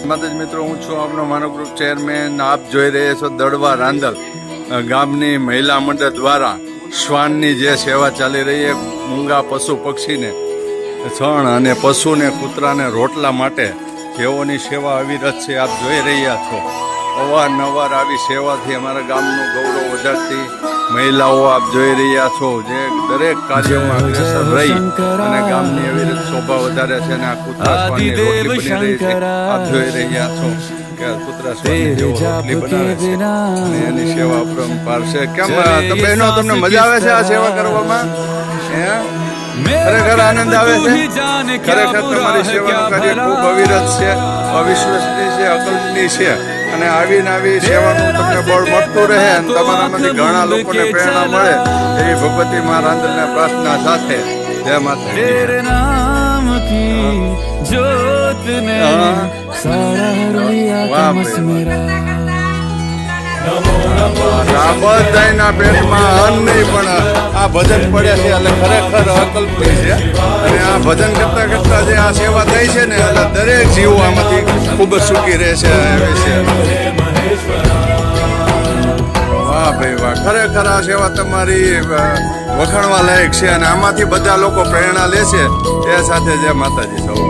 માતાજી મિત્રો, હું છું આપનો માનવ ગ્રુપ ચેરમેન. આપ જોઈ રહ્યા છો દડવા રાંદલ ગામની મહિલા મંડળ દ્વારા શ્વાનની જે સેવા ચાલી રહી છે. મૂંગા પશુ પક્ષીને છણ અને પશુને કૂતરાને રોટલા માટે જેઓની સેવા અવિરત છે. આપ જોઈ રહ્યા છો અવારનવાર આવી સેવાથી અમારા ગામનું ગૌરવ વધારતી મહિલાઓ આપ જોઈ રહ્યા છો, જે દરેક કાર્યમાં અગ્રેસર રહી અને ગામની અવિરત શોભા વધારે છે. અને આ કૂતરા શ્વાનની રોટલી બની રહી છે. આપ જોઈ રહ્યા છો કે કૂતરા શ્વાનની જેવો રોટલી બનાવે છે અને એની સેવા અપરંપાર છે. કેમ બહેનો, તમને મજા આવે છે આ સેવા કરવામાં? ખરેખર આનંદ આવે છે. ખરેખર તમારી સેવાનું કાર્ય ખૂબ અવિરત છે, અવિશ્વસનીય છે, અકલ્પનીય છે. અને આવી સેવાનું તમને બળ મળતું રહે અને તમારામાંથી ઘણા લોકોને પ્રેરણા મળે એવી ભગવતી મા રાંદલને પ્રાર્થના સાથે જય માતા. બધાના પેટમાં અન્ન નહીં પણ આ ભજન પડે છે એટલે ખરેખર અકલ્પનીય છે. અને આ ભજન કરતા કરતા જે આ સેવા થઈ છે ને એટલે દરેક જીવો આમાંથી ખૂબ જ સુખી રહે છે. વાહ ભાઈ વાહ, ખરેખર આ સેવા તમારી વખાણવા લાયક છે અને આમાંથી બધા લોકો પ્રેરણા લે છે. એ સાથે જય માતાજી સૌ.